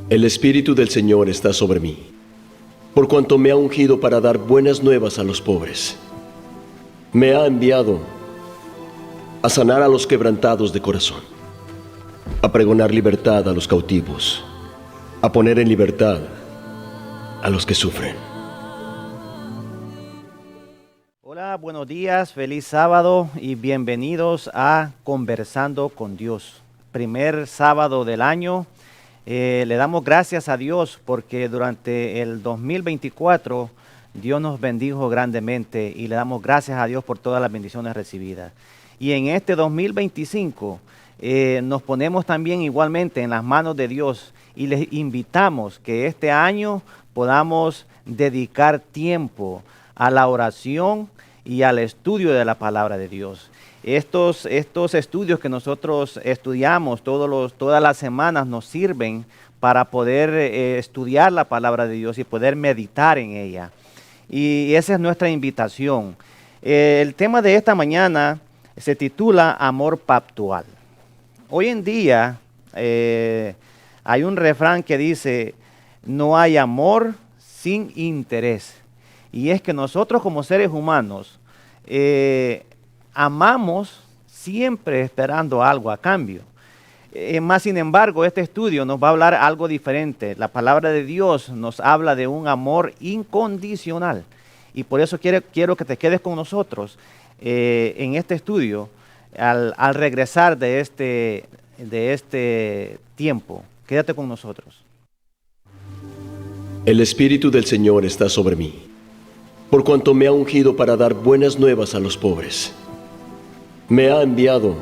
El Espíritu del Señor está sobre mí, por cuanto me ha ungido para dar buenas nuevas a los pobres. Me ha enviado a sanar a los quebrantados de corazón, a pregonar libertad a los cautivos, a poner en libertad a los que sufren. Hola, buenos días, feliz sábado y bienvenidos a Conversando con Dios. Primer sábado del año. Le damos gracias a Dios porque durante el 2024 Dios nos bendijo grandemente y le damos gracias a Dios por todas las bendiciones recibidas. Y en este 2025 nos ponemos también igualmente en las manos de Dios y les invitamos que este año podamos dedicar tiempo a la oración y al estudio de la palabra de Dios. Estos estudios que nosotros estudiamos todas las semanas nos sirven para poder estudiar la palabra de Dios y poder meditar en ella. Y esa es nuestra invitación. El tema de esta mañana se titula Amor Pactual. Hoy en día hay un refrán que dice, no hay amor sin interés. Y es que nosotros como seres humanos amamos siempre esperando algo a cambio. Más sin embargo, este estudio nos va a hablar algo diferente. La palabra de Dios nos habla de un amor incondicional. Y por eso quiero que te quedes con nosotros en este estudio al regresar de este tiempo. Quédate con nosotros. El Espíritu del Señor está sobre mí, por cuanto me ha ungido para dar buenas nuevas a los pobres. Me ha enviado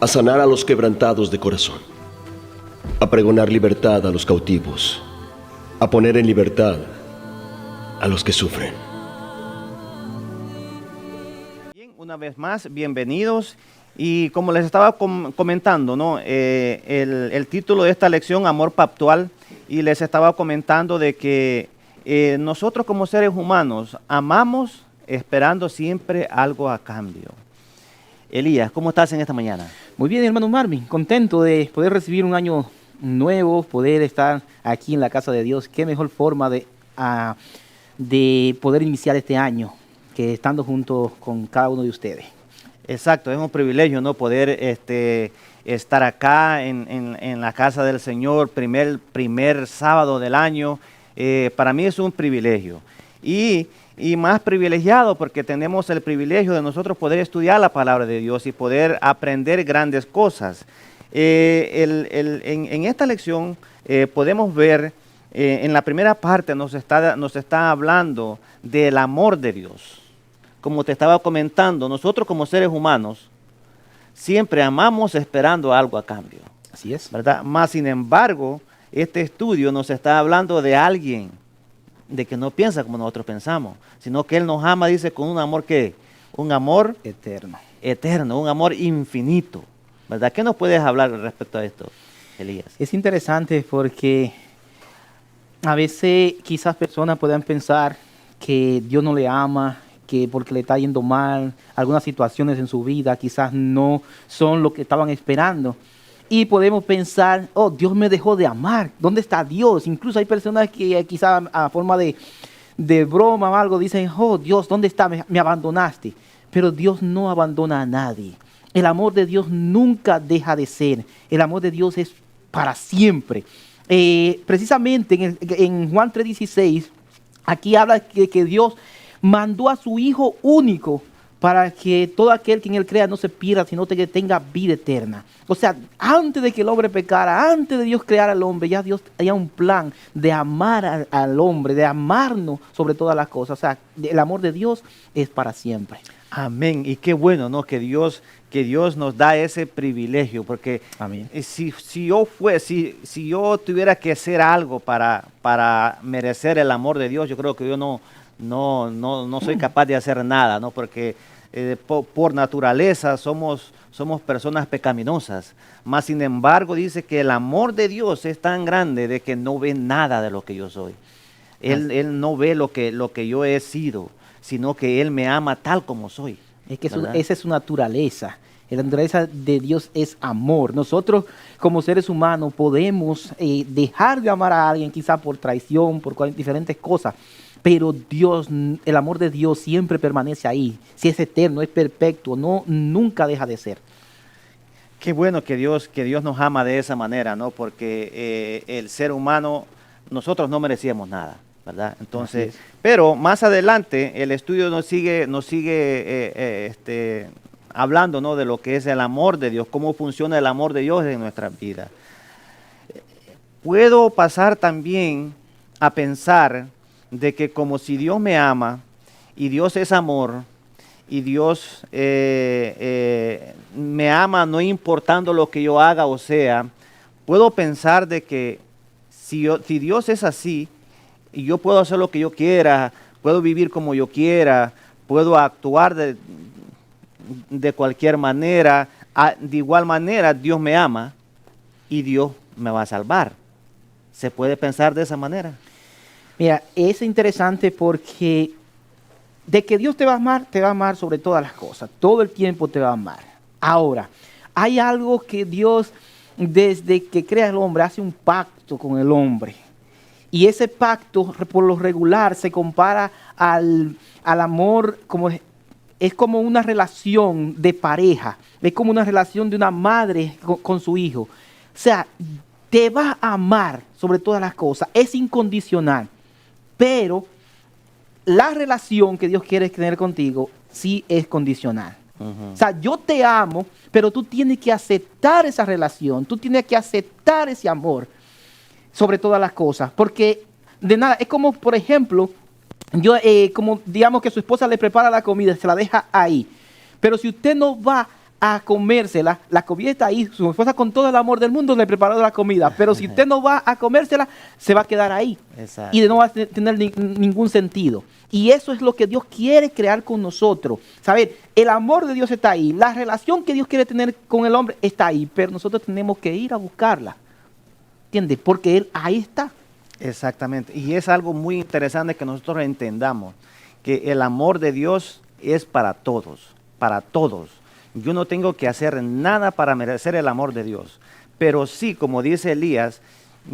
a sanar a los quebrantados de corazón, a pregonar libertad a los cautivos, a poner en libertad a los que sufren. Bien, una vez más, bienvenidos. Y como les estaba comentando, ¿no? El título de esta lección, Amor Pactual, y les estaba comentando de que nosotros como seres humanos amamos esperando siempre algo a cambio. Elías, ¿cómo estás en esta mañana? Muy bien, hermano Marvin, contento de poder recibir un año nuevo, poder estar aquí en la casa de Dios. Qué mejor forma de poder iniciar este año que estando junto con cada uno de ustedes. Exacto, es un privilegio, ¿no? Poder estar acá en la casa del Señor, primer sábado del año. Para mí es un privilegio. Y más privilegiado porque tenemos el privilegio de nosotros poder estudiar la palabra de Dios y poder aprender grandes cosas. En esta lección podemos ver, en la primera parte nos está hablando del amor de Dios. Como te estaba comentando, nosotros como seres humanos siempre amamos esperando algo a cambio. Así es. ¿Verdad? Más sin embargo, este estudio nos está hablando de alguien de que no piensa como nosotros pensamos, sino que Él nos ama, dice, con un amor que, un amor eterno, un amor infinito, ¿verdad? ¿Qué nos puedes hablar respecto a esto, Elías? Es interesante porque a veces quizás personas puedan pensar que Dios no le ama, que porque le está yendo mal, algunas situaciones en su vida quizás no son lo que estaban esperando. Y podemos pensar, oh, Dios me dejó de amar. ¿Dónde está Dios? Incluso hay personas que quizás a forma de broma o algo dicen, oh, Dios, ¿dónde está? Me abandonaste. Pero Dios no abandona a nadie. El amor de Dios nunca deja de ser. El amor de Dios es para siempre. Precisamente en Juan 3:16, aquí habla que Dios mandó a su Hijo único para que todo aquel que en Él crea no se pierda, sino que tenga vida eterna. O sea, antes de que el hombre pecara, antes de Dios crear al hombre, ya Dios tenía un plan de amar al hombre, de amarnos sobre todas las cosas. O sea, el amor de Dios es para siempre. Amén. Y qué bueno, ¿no? Que Dios nos da ese privilegio, porque Amén. Si yo tuviera que hacer algo para merecer el amor de Dios, yo creo que yo no soy capaz de hacer nada, ¿no? Porque por naturaleza somos personas pecaminosas. Mas sin embargo dice que el amor de Dios es tan grande de que no ve nada de lo que yo soy. Él no ve lo que yo he sido, sino que Él me ama tal como soy. Es que esa es su naturaleza. La naturaleza de Dios es amor. Nosotros como seres humanos podemos dejar de amar a alguien quizá por traición, por diferentes cosas, pero Dios, el amor de Dios siempre permanece ahí. Si es eterno, es perpetuo, no, nunca deja de ser. Qué bueno que Dios nos ama de esa manera, ¿no? Porque el ser humano, nosotros no merecíamos nada, ¿verdad? Entonces, pero más adelante el estudio nos sigue hablando, ¿no? De lo que es el amor de Dios, cómo funciona el amor de Dios en nuestras vidas. Puedo pasar también a pensar de que como si Dios me ama y Dios es amor y Dios me ama no importando lo que yo haga o sea, puedo pensar de que si Dios es así y yo puedo hacer lo que yo quiera, puedo vivir como yo quiera, puedo actuar de cualquier manera, de igual manera Dios me ama y Dios me va a salvar. ¿Se puede pensar de esa manera? Mira, es interesante porque de que Dios te va a amar sobre todas las cosas. Todo el tiempo te va a amar. Ahora, hay algo que Dios, desde que crea el hombre, hace un pacto con el hombre. Y ese pacto, por lo regular, se compara al amor, es como una relación de pareja. Es como una relación de una madre con su hijo. O sea, te va a amar sobre todas las cosas. Es incondicional. Pero la relación que Dios quiere tener contigo sí es condicional. O sea, yo te amo, pero tú tienes que aceptar esa relación, tú tienes que aceptar ese amor sobre todas las cosas. Porque de nada, es como, por ejemplo, como digamos que su esposa le prepara la comida, se la deja ahí. Pero si usted no va a comérsela, la comida está ahí, su esposa con todo el amor del mundo le preparó la comida, pero si usted no va a comérsela, se va a quedar ahí. Exacto. Y no va a tener ningún sentido. Y eso es lo que Dios quiere crear con nosotros. Saber, el amor de Dios está ahí, la relación que Dios quiere tener con el hombre está ahí, pero nosotros tenemos que ir a buscarla. ¿Entiendes? Porque Él ahí está. Exactamente. Y es algo muy interesante que nosotros entendamos, que el amor de Dios es para todos, para todos. Yo no tengo que hacer nada para merecer el amor de Dios, pero sí, como dice Elías,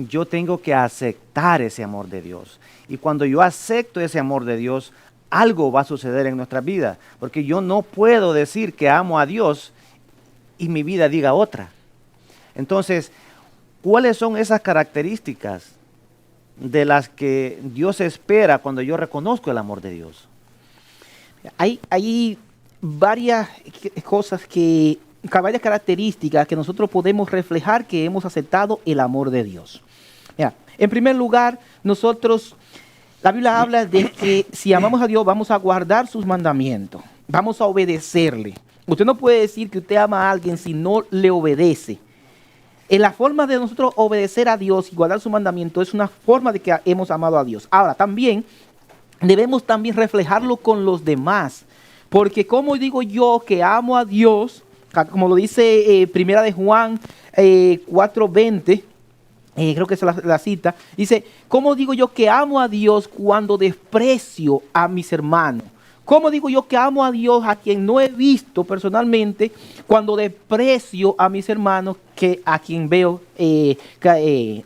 yo tengo que aceptar ese amor de Dios. Y cuando yo acepto ese amor de Dios, algo va a suceder en nuestra vida, porque yo no puedo decir que amo a Dios y mi vida diga otra. Entonces, ¿cuáles son esas características de las que Dios espera cuando yo reconozco el amor de Dios? Hay varias cosas varias características que nosotros podemos reflejar que hemos aceptado el amor de Dios. Mira, en primer lugar, la Biblia habla de que si amamos a Dios vamos a guardar sus mandamientos, vamos a obedecerle. Usted no puede decir que usted ama a alguien si no le obedece. En la forma de nosotros obedecer a Dios y guardar su mandamiento es una forma de que hemos amado a Dios. Ahora, también debemos reflejarlo con los demás. Porque como digo yo que amo a Dios, como lo dice Primera de Juan 4:20, creo que es la cita, dice, ¿cómo digo yo que amo a Dios cuando desprecio a mis hermanos? ¿Cómo digo yo que amo a Dios a quien no he visto personalmente cuando desprecio a mis hermanos que a quien veo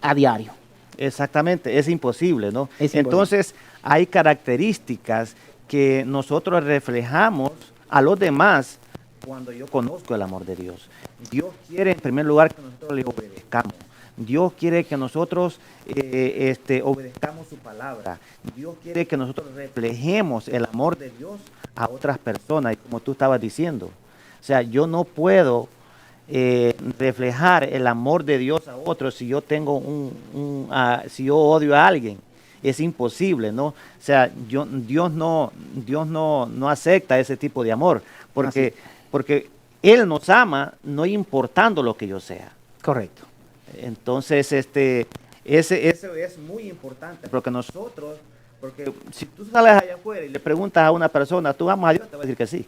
a diario? Exactamente, es imposible, ¿no? Es imposible. Entonces, hay características que nosotros reflejamos a los demás cuando yo conozco el amor de Dios. Dios quiere en primer lugar que nosotros le obedezcamos. Dios quiere que nosotros obedezcamos su palabra. Dios quiere que nosotros reflejemos el amor de Dios a otras personas, y como tú estabas diciendo. O sea, yo no puedo reflejar el amor de Dios a otros si yo tengo si yo odio a alguien. Es imposible, ¿no? O sea, Dios no acepta ese tipo de amor, porque Él nos ama no importando lo que yo sea. Correcto. Entonces, eso es muy importante, porque si tú sales allá afuera y le preguntas a una persona, ¿tú amas a Dios? Te va a decir que sí.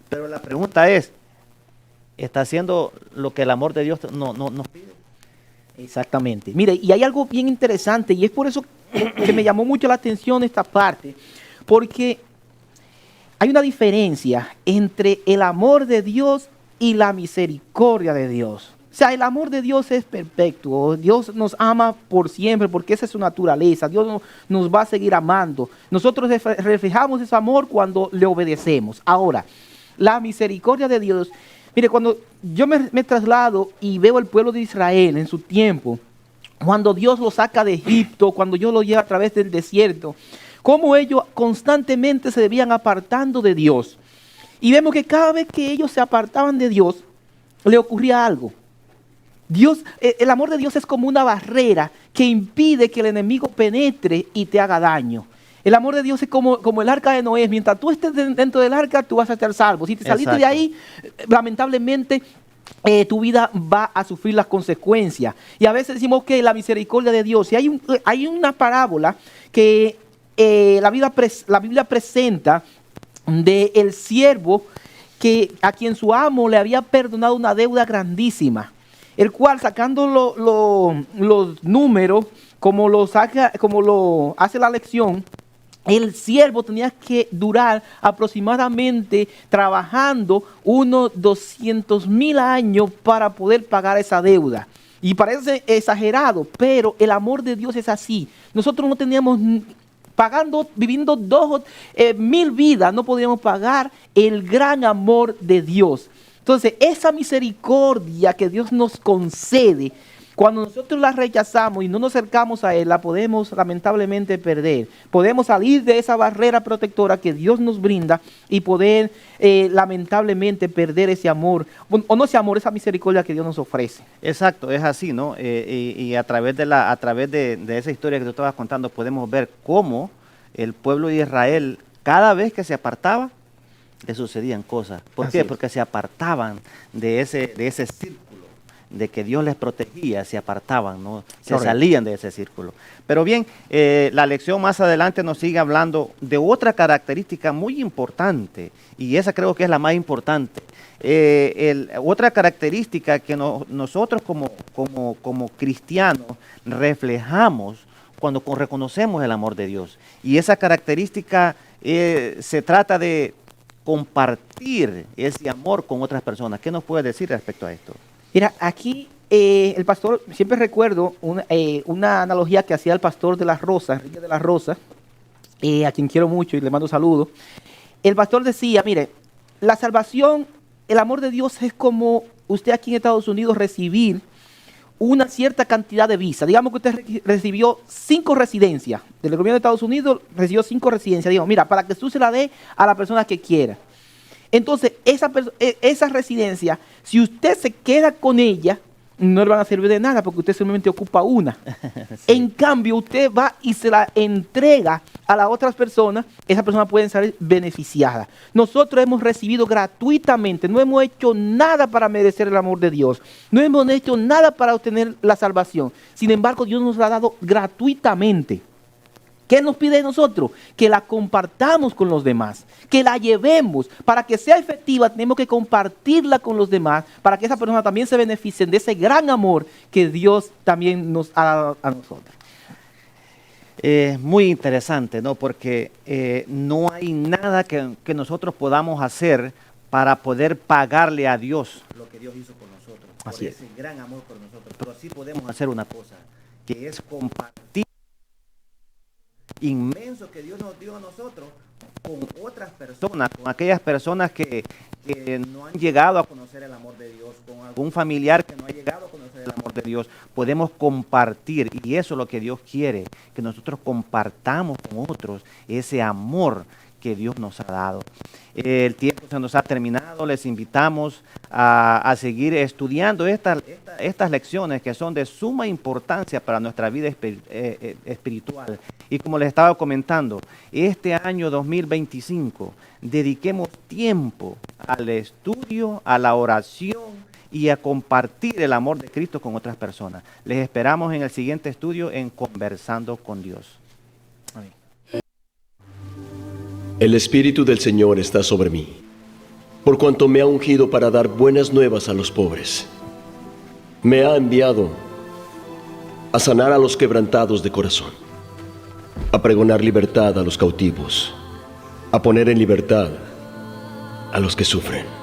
Pero la pregunta es, ¿está haciendo lo que el amor de Dios nos pide? Exactamente. Mire, y hay algo bien interesante, y es por eso que me llamó mucho la atención esta parte, porque hay una diferencia entre el amor de Dios y la misericordia de Dios. O sea, el amor de Dios es perpetuo. Dios nos ama por siempre porque esa es su naturaleza. Dios nos va a seguir amando. Nosotros reflejamos ese amor cuando le obedecemos. Ahora, la misericordia de Dios. Mire, cuando yo me traslado y veo el pueblo de Israel en su tiempo, cuando Dios lo saca de Egipto, cuando Dios lo lleva a través del desierto, cómo ellos constantemente se debían apartando de Dios. Y vemos que cada vez que ellos se apartaban de Dios, le ocurría algo. Dios, el amor de Dios es como una barrera que impide que el enemigo penetre y te haga daño. El amor de Dios es como el arca de Noé. Mientras tú estés dentro del arca, tú vas a estar salvo. Si te saliste de ahí, lamentablemente tu vida va a sufrir las consecuencias. Y a veces decimos que la misericordia de Dios. Y hay una parábola que la Biblia presenta del siervo a quien su amo le había perdonado una deuda grandísima, el cual, sacando los números como lo hace la lección, el siervo tenía que durar aproximadamente trabajando unos 200,000 años para poder pagar esa deuda. Y parece exagerado, pero el amor de Dios es así. Nosotros no teníamos, viviendo 2,000 vidas, no podíamos pagar el gran amor de Dios. Entonces, esa misericordia que Dios nos concede, cuando nosotros la rechazamos y no nos acercamos a Él, la podemos lamentablemente perder. Podemos salir de esa barrera protectora que Dios nos brinda y poder lamentablemente perder ese amor, o no ese amor, esa misericordia que Dios nos ofrece. Exacto, es así, ¿no? Y a través de esa historia que tú estabas contando, podemos ver cómo el pueblo de Israel, cada vez que se apartaba, le sucedían cosas. ¿Por qué? Porque se apartaban de ese círculo, de que Dios les protegía, se apartaban, ¿no? Se salían de ese círculo. Pero bien, la lección más adelante nos sigue hablando de otra característica muy importante, y esa creo que es la más importante. Otra característica que nosotros como cristianos reflejamos cuando reconocemos el amor de Dios. Y esa característica se trata de compartir ese amor con otras personas. ¿Qué nos puede decir respecto a esto? Mira, aquí el pastor, siempre recuerdo una analogía que hacía el pastor de las Rosas, Enrique de las Rosas, a quien quiero mucho y le mando saludos. El pastor decía, mire, la salvación, el amor de Dios es como usted aquí en Estados Unidos recibir una cierta cantidad de visa. Digamos que usted recibió 5 residencias. Del gobierno de Estados Unidos recibió 5 residencias. Digo, mira, para que tú se la dé a la persona que quiera. Entonces, esa residencia, si usted se queda con ella, no le van a servir de nada porque usted simplemente ocupa una. Sí. En cambio, usted va y se la entrega a las otras personas, esas personas pueden ser beneficiadas. Nosotros hemos recibido gratuitamente, no hemos hecho nada para merecer el amor de Dios, no hemos hecho nada para obtener la salvación. Sin embargo, Dios nos la ha dado gratuitamente. ¿Qué nos pide de nosotros? Que la compartamos con los demás, que la llevemos. Para que sea efectiva tenemos que compartirla con los demás, para que esas personas también se beneficien de ese gran amor que Dios también nos ha dado a nosotros. Muy interesante, ¿no? Porque no hay nada que nosotros podamos hacer para poder pagarle a Dios lo que Dios hizo por nosotros, por ese gran amor por nosotros. Pero sí podemos hacer una cosa, que es compartir inmenso que Dios nos dio a nosotros con otras personas, con aquellas personas que no han llegado a conocer el amor de Dios, con algún familiar que no ha llegado a conocer el amor de Dios. Podemos compartir, y eso es lo que Dios quiere, que nosotros compartamos con otros ese amor que Dios nos ha dado. El tiempo se nos ha terminado, les invitamos a seguir estudiando estas lecciones que son de suma importancia para nuestra vida espiritual. Y como les estaba comentando, este año 2025 dediquemos tiempo al estudio, a la oración y a compartir el amor de Cristo con otras personas. Les esperamos en el siguiente estudio en Conversando con Dios. Amén. El Espíritu del Señor está sobre mí, por cuanto me ha ungido para dar buenas nuevas a los pobres. Me ha enviado a sanar a los quebrantados de corazón, a pregonar libertad a los cautivos, a poner en libertad a los que sufren.